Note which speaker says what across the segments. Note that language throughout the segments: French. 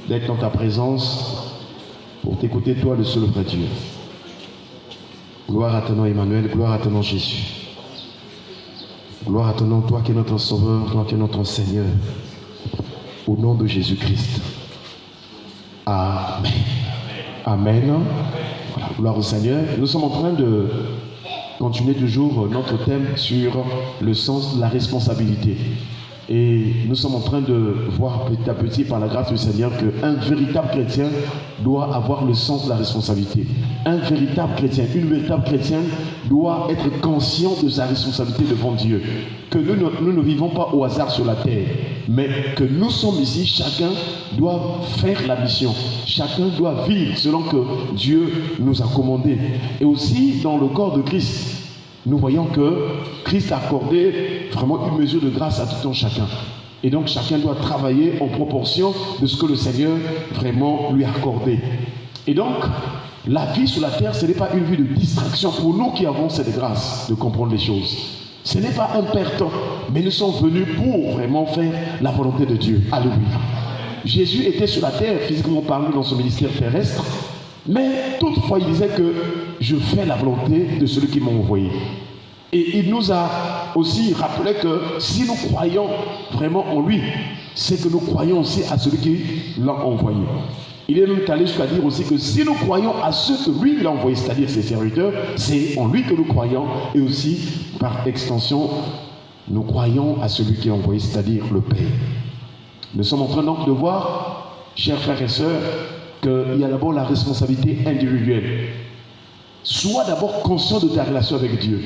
Speaker 1: d'être dans ta présence pour t'écouter, toi, le seul vrai Dieu. Gloire à ton nom, Emmanuel, gloire à ton nom, Jésus. Gloire à ton nom, toi qui es notre Sauveur, toi qui es notre Seigneur. Au nom de Jésus-Christ. Amen. Amen. Voilà, gloire au Seigneur. Nous sommes en train de continuer toujours notre thème sur le sens de la responsabilité. Et nous sommes en train de voir petit à petit par la grâce du Seigneur qu'un véritable chrétien doit avoir le sens de la responsabilité. Un véritable chrétien, une véritable chrétienne doit être conscient de sa responsabilité devant Dieu. Que nous ne vivons pas au hasard sur la terre, mais que nous sommes ici, chacun doit faire la mission. Chacun doit vivre selon que Dieu nous a commandé. Et aussi dans le corps de Christ, nous voyons que Christ a accordé vraiment une mesure de grâce à tout un chacun. Et donc chacun doit travailler en proportion de ce que le Seigneur vraiment lui a accordé. Et donc, la vie sur la terre, ce n'est pas une vie de distraction pour nous qui avons cette grâce de comprendre les choses. Ce n'est pas un perdant, mais nous sommes venus pour vraiment faire la volonté de Dieu. Alléluia. Jésus était sur la terre, physiquement parlant, dans son ministère terrestre, mais toutefois il disait que je fais la volonté de celui qui m'a envoyé. Et il nous a aussi rappelé que si nous croyons vraiment en lui, c'est que nous croyons aussi à celui qui l'a envoyé. Il est même allé jusqu'à dire aussi que si nous croyons à ceux que lui il a envoyé, c'est-à-dire ses serviteurs, c'est en lui que nous croyons, et aussi par extension, nous croyons à celui qui l'a envoyé, c'est-à-dire le Père. Nous sommes en train donc de voir, chers frères et sœurs, qu'il y a d'abord la responsabilité individuelle. Sois d'abord conscient de ta relation avec Dieu.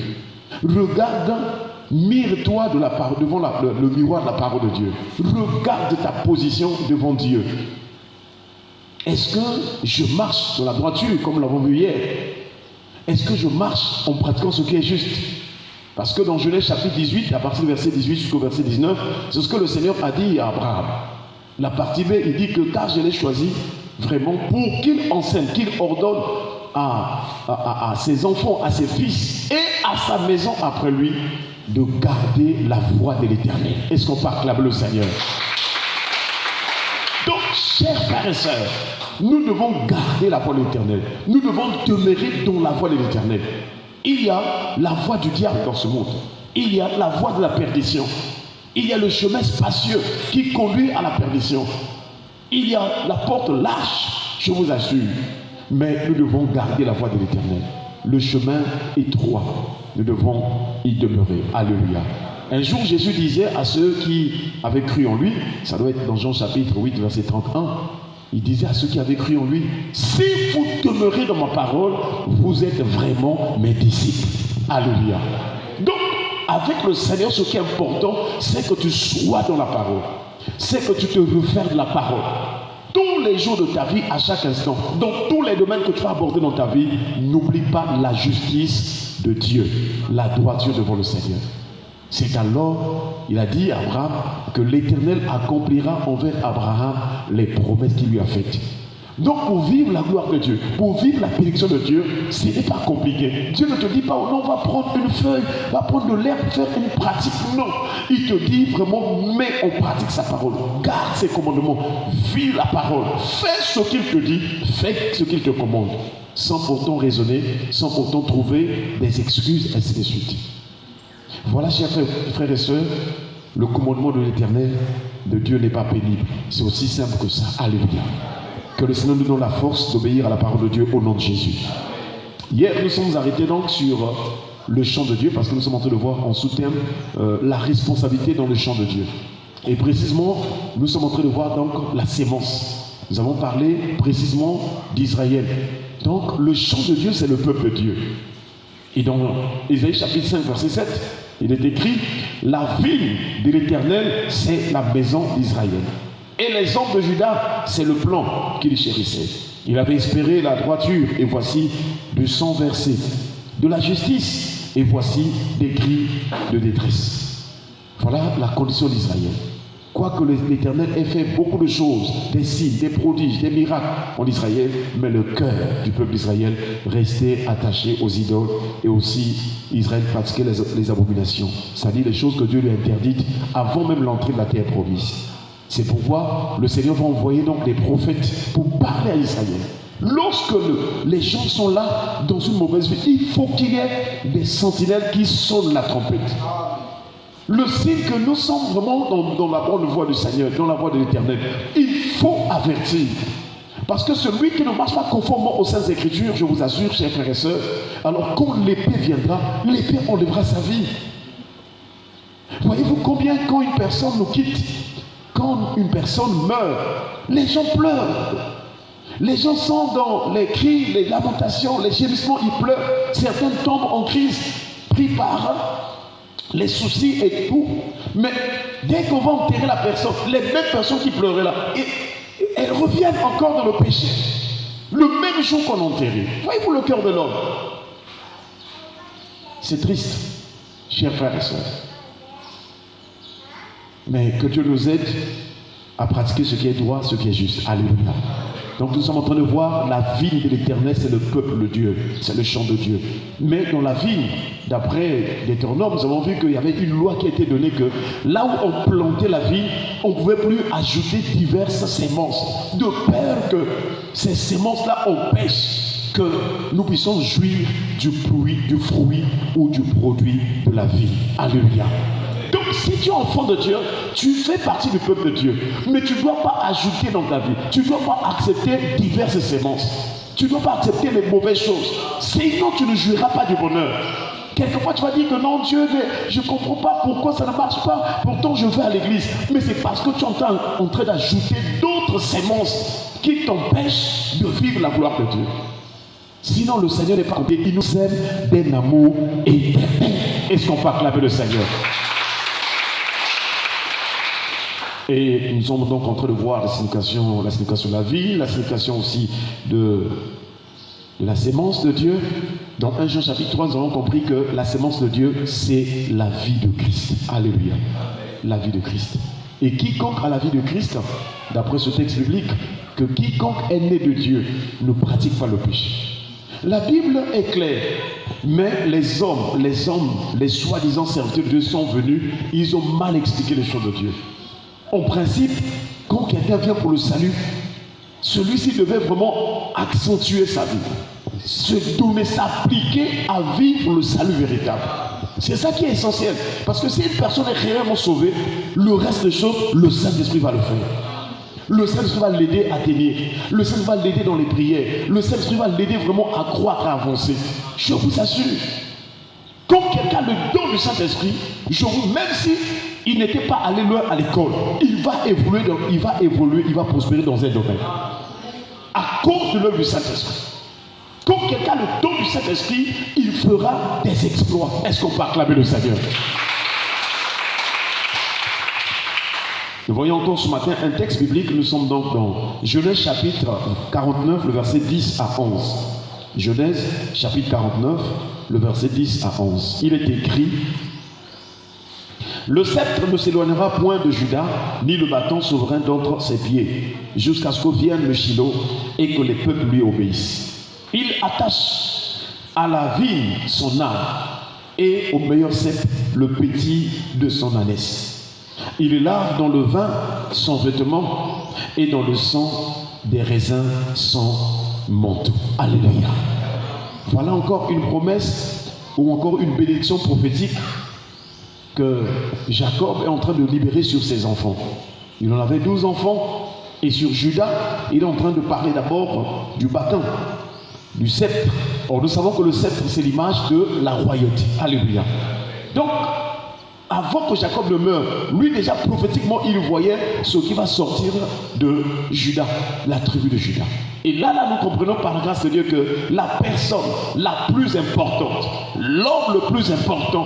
Speaker 1: Regarde, mire-toi devant le miroir de la parole de Dieu. Regarde ta position devant Dieu. Est-ce que je marche dans la droiture, comme nous l'avons vu hier? Est-ce que je marche en pratiquant ce qui est juste? Parce que dans Genèse chapitre 18, à partir du verset 18 jusqu'au verset 19, c'est ce que le Seigneur a dit à Abraham. La partie B, il dit que car je l'ai choisi vraiment pour qu'il enseigne, qu'il ordonne à ses enfants, à ses fils et à sa maison après lui de garder la voie de l'Éternel. Est-ce qu'on peut acclamer le Seigneur? Donc, chers frères et sœurs, nous devons garder la voie de l'Éternel. Nous devons demeurer dans la voie de l'Éternel. Il y a la voie du diable dans ce monde. Il y a la voie de la perdition. Il y a le chemin spacieux qui conduit à la perdition. Il y a la porte large, je vous assure. Mais nous devons garder la voie de l'Éternel. Le chemin étroit, nous devons y demeurer. Alléluia. Un jour, Jésus disait à ceux qui avaient cru en lui, ça doit être dans Jean chapitre 8, verset 31, il disait à ceux qui avaient cru en lui, si vous demeurez dans ma parole, vous êtes vraiment mes disciples. Alléluia. Donc, avec le Seigneur, ce qui est important, c'est que tu sois dans la parole. C'est que tu te refères de la parole. Tous les jours de ta vie, à chaque instant, dans tous les domaines que tu vas aborder dans ta vie, n'oublie pas la justice de Dieu, la droiture devant le Seigneur. C'est alors, il a dit à Abraham que l'Éternel accomplira envers Abraham les promesses qu'il lui a faites. Donc pour vivre la gloire de Dieu, pour vivre la bénédiction de Dieu, ce n'est pas compliqué. Dieu ne te dit pas, oh non, va prendre une feuille, va prendre de l'herbe, faire une pratique. Non, il te dit vraiment, mets en pratique sa parole. Garde ses commandements, vis la parole. Fais ce qu'il te dit, fais ce qu'il te commande. Sans pourtant raisonner, sans pourtant trouver des excuses, ainsi de suite. Voilà, chers frères et sœurs, le commandement de l'Éternel, de Dieu n'est pas pénible. C'est aussi simple que ça. Alléluia. Que le Seigneur nous donne la force d'obéir à la parole de Dieu au nom de Jésus. Hier, nous sommes arrêtés donc sur le chant de Dieu, parce que nous sommes en train de voir en sous-terme la responsabilité dans le chant de Dieu. Et précisément, nous sommes en train de voir donc la sémence. Nous avons parlé précisément d'Israël. Donc, le chant de Dieu, c'est le peuple de Dieu. Et dans Ésaïe chapitre 5, verset 7, il est écrit, la ville de l'Éternel, c'est la maison d'Israël. Et les hommes de Juda, c'est le plan qu'il chérissait. Il avait espéré la droiture, et voici de sang versé, de la justice, et voici des cris de détresse. Voilà la condition d'Israël. Quoique l'Éternel ait fait beaucoup de choses, des signes, des prodiges, des miracles en Israël, mais le cœur du peuple d'Israël restait attaché aux idoles, et aussi Israël pratiquait les abominations, c'est-à-dire les choses que Dieu lui a interdites avant même l'entrée de la terre promise. C'est pourquoi le Seigneur va envoyer donc des prophètes pour parler à Israël. Lorsque les gens sont là dans une mauvaise vie, il faut qu'il y ait des sentinelles qui sonnent la trompette. Le signe que nous sommes vraiment dans la bonne voie du Seigneur, dans la voie de l'Éternel, il faut avertir. Parce que celui qui ne marche pas conformément aux Saintes Écritures, je vous assure, chers frères et sœurs, alors quand l'épée viendra, l'épée enlèvera sa vie. Voyez-vous combien quand une personne nous quitte, quand une personne meurt, les gens pleurent. Les gens sont dans les cris, les lamentations, les gémissements, ils pleurent. Certains tombent en crise, pris par les soucis et tout. Mais dès qu'on va enterrer la personne, les mêmes personnes qui pleuraient là, elles reviennent encore dans le péché. Le même jour qu'on enterrait. Voyez-vous le cœur de l'homme? C'est triste, chers frères et sœurs. Mais que Dieu nous aide à pratiquer ce qui est droit, ce qui est juste. Alléluia. Donc nous sommes en train de voir la vigne de l'Éternel, c'est le peuple de Dieu, c'est le champ de Dieu. Mais dans la vigne, d'après Deutéronome, nous avons vu qu'il y avait une loi qui a été donnée que là où on plantait la vigne, on ne pouvait plus ajouter diverses semences, de peur que ces semences-là empêchent que nous puissions jouir du fruit ou du produit de la vigne. Alléluia. Donc si tu es enfant de Dieu, tu fais partie du peuple de Dieu. Mais tu ne dois pas ajouter dans ta vie. Tu ne dois pas accepter diverses semences. Tu ne dois pas accepter les mauvaises choses. Sinon tu ne jouiras pas du bonheur. Quelquefois tu vas dire que non Dieu, je ne comprends pas pourquoi ça ne marche pas. Pourtant je vais à l'église. Mais c'est parce que tu es en train d'ajouter d'autres semences qui t'empêchent de vivre la gloire de Dieu. Sinon le Seigneur n'est pas compté. Il nous aime d'un amour éternel. Est-ce qu'on peut acclamer le Seigneur? Et nous sommes donc en train de voir la signification de la vie, la signification aussi de la sémence de Dieu. Dans 1 Jean chapitre 3, nous avons compris que la sémence de Dieu, c'est la vie de Christ. Alléluia. La vie de Christ. Et quiconque a la vie de Christ, d'après ce texte biblique, que quiconque est né de Dieu ne pratique pas le péché. La Bible est claire, mais les soi-disant serviteurs de Dieu sont venus, ils ont mal expliqué les choses de Dieu. En principe, quand quelqu'un vient pour le salut, celui-ci devait vraiment accentuer sa vie, se donner, s'appliquer à vivre le salut véritable. C'est ça qui est essentiel. Parce que si une personne est réellement sauvée, le reste des choses, le Saint-Esprit va le faire. Le Saint-Esprit va l'aider à tenir. Le Saint-Esprit va l'aider dans les prières. Le Saint-Esprit va l'aider vraiment à croître, à avancer. Je vous assure. Quand quelqu'un a le don du Saint-Esprit, même si il n'était pas allé loin à l'école, il va évoluer, il va prospérer dans un domaine. À cause de l'œuvre du Saint-Esprit. Quand quelqu'un a le don du Saint-Esprit, il fera des exploits. Est-ce qu'on peut acclamer le Seigneur? Nous voyons encore ce matin un texte biblique. Nous sommes donc dans Genèse chapitre 49, le verset 10 à 11. Genèse chapitre 49, le verset 10 à 11. Il est écrit: le sceptre ne s'éloignera point de Juda, ni le bâton souverain d'entre ses pieds, jusqu'à ce que vienne le Shiloh et que les peuples lui obéissent. Il attache à la vigne son âme, et au meilleur cep le petit de son ânesse. Il lave dans le vin son vêtement, et dans le sang des raisins son manteau. Alléluia. Voilà encore une promesse ou encore une bénédiction prophétique que Jacob est en train de libérer sur ses enfants. Il en avait 12 enfants, et sur Judas, il est en train de parler d'abord du bâton, du sceptre. Or, nous savons que le sceptre, c'est l'image de la royauté. Alléluia. Donc, avant que Jacob ne meure, lui déjà prophétiquement, il voyait ce qui va sortir de Judas, la tribu de Judas. Et là, nous comprenons par la grâce de Dieu que la personne la plus importante, l'homme le plus important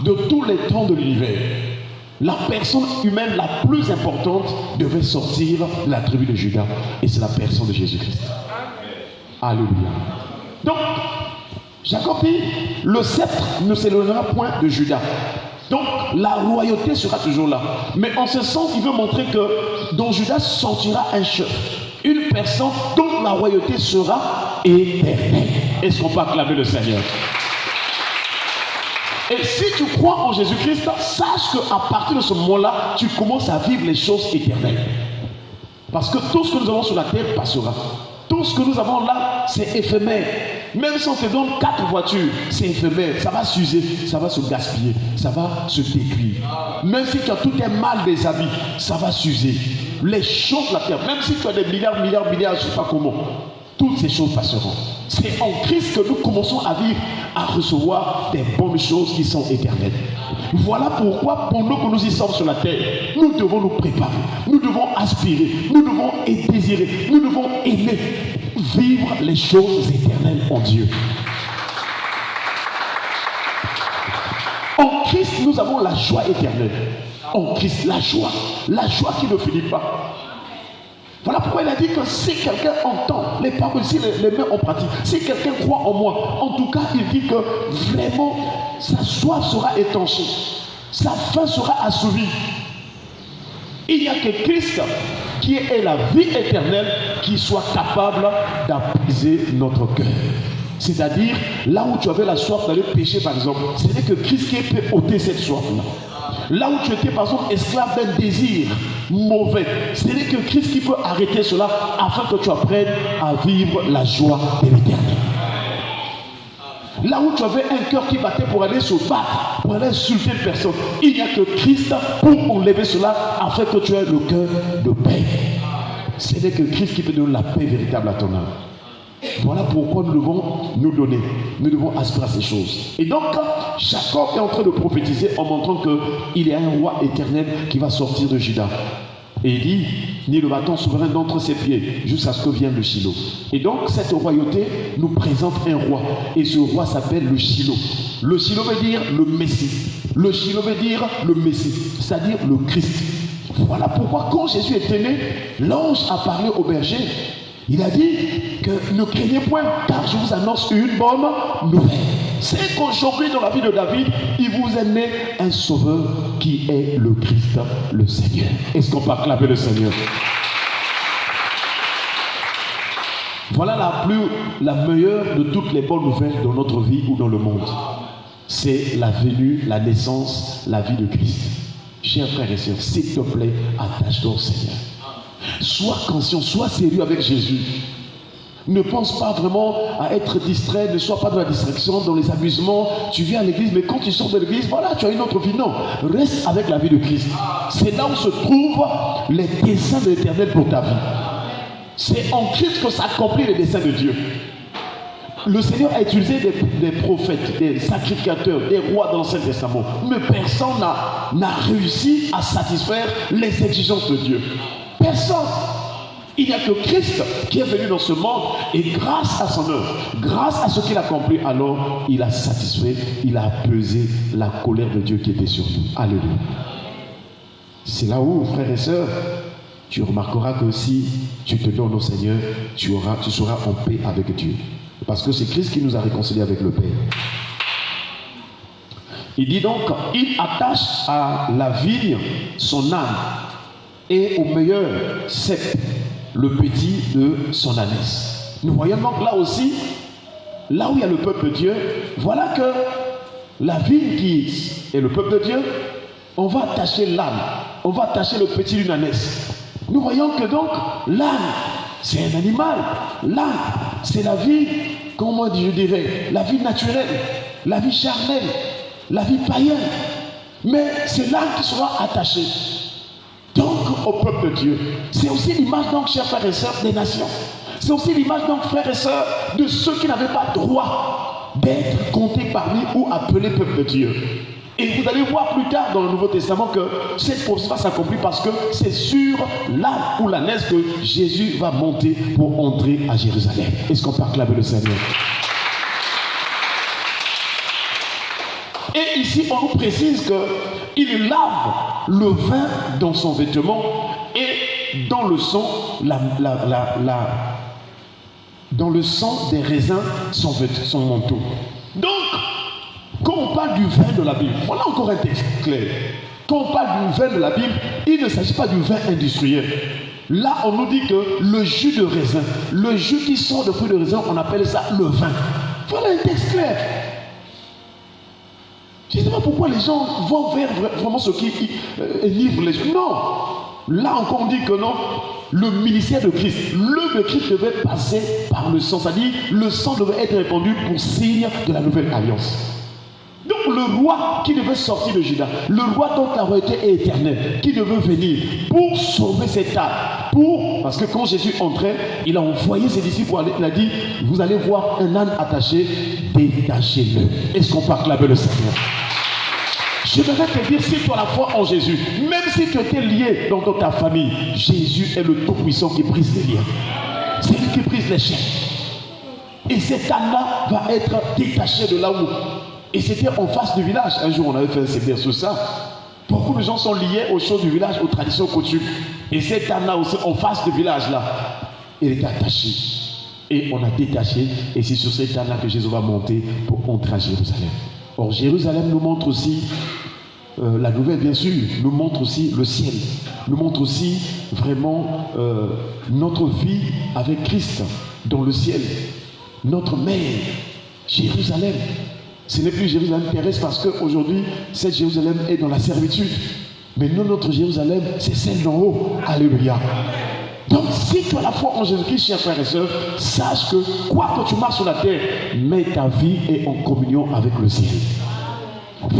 Speaker 1: de tous les temps de l'univers, la personne humaine la plus importante devait sortir de la tribu de Judas. Et c'est la personne de Jésus-Christ. Alléluia. Donc, Jacob dit, le sceptre ne s'éloignera point de Judas. Donc, la royauté sera toujours là. Mais en ce sens, il veut montrer que dans Judas sortira un chef. Une personne dont la royauté sera éternelle. Est-ce qu'on peut acclamer le Seigneur? Et si tu crois en Jésus-Christ, sache qu'à partir de ce moment-là, tu commences à vivre les choses éternelles. Parce que tout ce que nous avons sur la terre passera. Tout ce que nous avons là, c'est éphémère. Même si on te donne 4 voitures, c'est éphémère. Ça va s'user, ça va se gaspiller, ça va se détruire. Même si tu as tout un mal des habits, ça va s'user. Les choses de la terre, même si tu as des milliards, je ne sais pas comment, toutes ces choses passeront. C'est en Christ que nous commençons à vivre, à recevoir des bonnes choses qui sont éternelles. Voilà pourquoi, pendant que nous y sommes sur la terre, nous devons nous préparer, nous devons aspirer, nous devons désirer, nous devons aimer vivre les choses éternelles en Dieu. En Christ, nous avons la joie éternelle. En Christ, la joie qui ne finit pas. Voilà pourquoi il a dit que si quelqu'un entend les paroles, si les met en pratique, si quelqu'un croit en moi, en tout cas, il dit que vraiment sa soif sera étanchée, sa faim sera assouvie. Il n'y a que Christ qui est la vie éternelle qui soit capable d'apaiser notre cœur. C'est-à-dire, là où tu avais la soif d'aller pécher par exemple, ce n'est que Christ qui peut ôter cette soif-là. Là où tu étais par exemple esclave d'un désir mauvais, ce n'est que Christ qui peut arrêter cela afin que tu apprennes à vivre la joie de l'éternel. Là où tu avais un cœur qui battait pour aller se battre, pour aller insulter une personne, il n'y a que Christ pour enlever cela afin que tu aies le cœur de paix. Ce n'est que Christ qui peut donner la paix véritable à ton âme. Voilà pourquoi nous devons nous donner, nous devons aspirer à ces choses. Et donc, Jacob est en train de prophétiser en montrant qu'il y a un roi éternel qui va sortir de Juda. Et il dit, ni le bâton souverain d'entre ses pieds, jusqu'à ce que vienne le Shiloh. Et donc, cette royauté nous présente un roi. Et ce roi s'appelle le Shiloh. Le Shiloh veut dire le Messie. Le Shiloh veut dire le Messie, c'est-à-dire le Christ. Voilà pourquoi quand Jésus est né, l'ange a parlé au berger. Il a dit que ne craignez point, car je vous annonce une bonne nouvelle. C'est qu'aujourd'hui, dans la vie de David, il vous est né un sauveur qui est le Christ, le Seigneur. Est-ce qu'on peut acclamer le Seigneur? Voilà la meilleure de toutes les bonnes nouvelles dans notre vie ou dans le monde. C'est la venue, la naissance, la vie de Christ. Chers frères et sœurs, s'il te plaît, attache-toi au Seigneur. Sois conscient, sois sérieux avec Jésus. Ne pense pas vraiment à être distrait, ne sois pas dans la distraction, dans les amusements. Tu viens à l'église, mais quand tu sors de l'église, voilà, tu as une autre vie. Non, reste avec la vie de Christ. C'est là où se trouvent les desseins de l'Éternel pour ta vie. C'est en Christ que s'accomplissent les desseins de Dieu. Le Seigneur a utilisé des prophètes, des sacrificateurs, des rois dans l'Ancien Testament. Mais personne n'a réussi à satisfaire les exigences de Dieu. Personne. Il n'y a que Christ qui est venu dans ce monde et grâce à son œuvre, grâce à ce qu'il a accompli, alors il a satisfait, il a apaisé la colère de Dieu qui était sur nous. Alléluia. C'est là où, frères et sœurs, tu remarqueras que si tu te donnes au Seigneur, tu seras en paix avec Dieu. Parce que c'est Christ qui nous a réconciliés avec le Père. Il dit donc, il attache à la vigne son âne et au meilleur cep, le petit de son ânesse. Nous voyons donc là aussi, là où il y a le peuple de Dieu, voilà que la vigne qui est le peuple de Dieu, on va attacher l'âne, on va attacher le petit d'une ânesse. Nous voyons que donc l'âne, c'est un animal. L'âne, c'est la vie, comment je dirais, la vie naturelle, la vie charnelle, la vie païenne. Mais c'est l'âne qui sera attaché. Donc, au peuple de Dieu. C'est aussi l'image, donc, chers frères et sœurs, des nations. C'est aussi l'image, donc, frères et sœurs, de ceux qui n'avaient pas droit d'être comptés parmi ou appelés peuple de Dieu. Et vous allez voir plus tard dans le Nouveau Testament que cette prophétie va s'accomplir parce que c'est sur l'âne ou l'ânesse que Jésus va monter pour entrer à Jérusalem. Est-ce qu'on peut acclamer le Seigneur? Et ici, on nous précise qu'il lave le vin dans son vêtement et dans le sang, dans le sang des raisins, son manteau. Donc, quand on parle du vin de la Bible, voilà encore un texte clair. Quand on parle du vin de la Bible, il ne s'agit pas du vin industriel. Là, on nous dit que le jus de raisin, le jus qui sort de fruits de raisin, on appelle ça le vin. Voilà un texte clair. pourquoi les gens vont vers vraiment ce qui livre les gens? Non. Là encore, on dit que non. Le ministère de Christ, l'œuvre de Christ devait passer par le sang. C'est-à-dire, le sang devait être répandu pour signe de la nouvelle alliance. Donc le roi qui devait sortir de Juda, le roi dont la royauté est éternelle, qui devait venir pour sauver cet âne. Parce que quand Jésus entrait, il a envoyé ses disciples, il a dit, vous allez voir un âne attaché, détachez-le. Est-ce qu'on peut acclamer le Seigneur? Je devais te dire, si tu as la foi en Jésus, même si tu étais lié dans ta famille, Jésus est le Tout-Puissant qui brise les liens. C'est lui qui brise les chaînes. Et cet âne-là va être détaché de là où. Et c'était en face du village. Un jour, on avait fait un séminaire sur ça. Beaucoup de gens sont liés aux choses du village, aux traditions, aux coutumes. Et cet âne-là aussi, en face du village-là, il est attaché. Et on a détaché. Et c'est sur cet âne-là que Jésus va monter pour entrer à Jérusalem. Or, Jérusalem nous montre aussi, la nouvelle bien sûr, nous montre aussi le ciel. Nous montre aussi vraiment notre vie avec Christ dans le ciel. Notre mère, Jérusalem. Ce n'est plus Jérusalem terrestre parce qu'aujourd'hui, cette Jérusalem est dans la servitude. Mais nous, notre Jérusalem, c'est celle d'en haut. Alléluia. Donc, si tu as la foi en Jésus-Christ, chers frères et sœurs, sache que quoi que tu marches sur la terre, mais ta vie est en communion avec le ciel.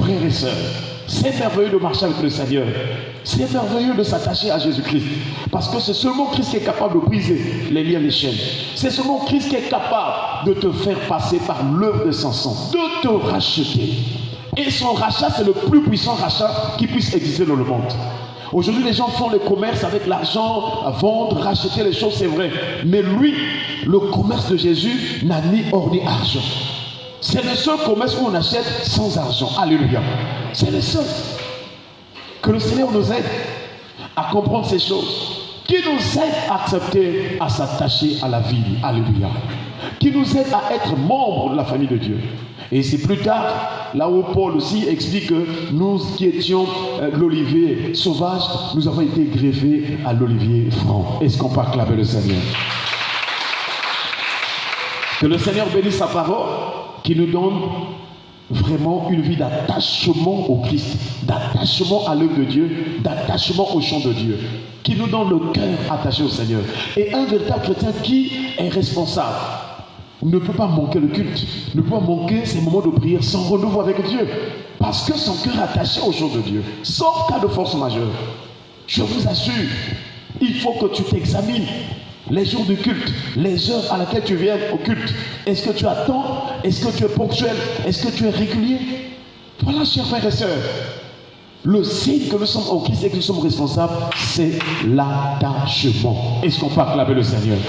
Speaker 1: Frères et sœurs, c'est merveilleux de marcher avec le Seigneur. C'est merveilleux de s'attacher à Jésus-Christ. Parce que c'est seulement Christ qui est capable de briser les liens, les chaînes. C'est seulement Christ qui est capable de te faire passer par l'œuvre de son sang, de te racheter. Et son rachat, c'est le plus puissant rachat qui puisse exister dans le monde. Aujourd'hui, les gens font le commerce avec l'argent, à vendre, racheter les choses, c'est vrai. Mais lui, le commerce de Jésus n'a ni or ni argent. C'est le seul commerce où on achète sans argent. Alléluia. C'est le seul. Que le Seigneur nous aide à comprendre ces choses. Qui nous aide à accepter, à s'attacher à la vie. Alléluia. Qui nous aide à être membre de la famille de Dieu. Et c'est plus tard, là où Paul aussi explique que nous qui étions l'olivier sauvage, nous avons été greffés à l'olivier franc. Est-ce qu'on peut acclamer le Seigneur? Que le Seigneur bénisse sa parole, qui nous donne vraiment une vie d'attachement au Christ, d'attachement à l'œuvre de Dieu, d'attachement au chant de Dieu, qui nous donne le cœur attaché au Seigneur. Et un véritable chrétien qui est responsable ne peut pas manquer le culte, ne peut pas manquer ces moments de prière sans renouveau avec Dieu, parce que son cœur est attaché au chant de Dieu, sauf cas de force majeure. Je vous assure, il faut que tu t'examines. Les jours du culte, les heures à laquelle tu viens au culte, est-ce que tu attends? Est-ce que tu es ponctuel? Est-ce que tu es régulier? Voilà, chers frères et sœurs, le signe que nous sommes en Christ et que nous sommes responsables, c'est l'attachement. Est-ce qu'on peut acclamer le Seigneur?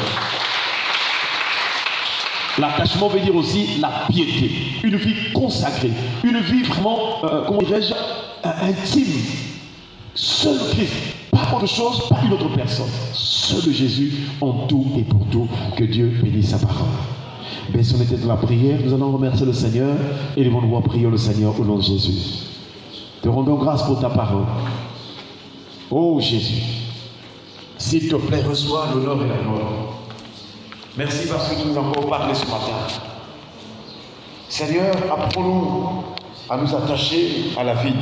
Speaker 1: L'attachement veut dire aussi la piété, une vie consacrée, une vie vraiment, comment dirais-je, intime. Seul Christ, pas autre chose, pas une autre personne. Seul Jésus en tout et pour tout. Que Dieu bénisse sa parole. Mais si on était dans la prière, nous allons remercier le Seigneur et nous allons prier le Seigneur au nom de Jésus. Te rendons grâce pour ta parole. Oh Jésus, s'il te plaît, reçois l'honneur et la gloire. Merci parce que tu nous as encore parlé ce matin. Seigneur, apprends-nous à nous attacher à la vie.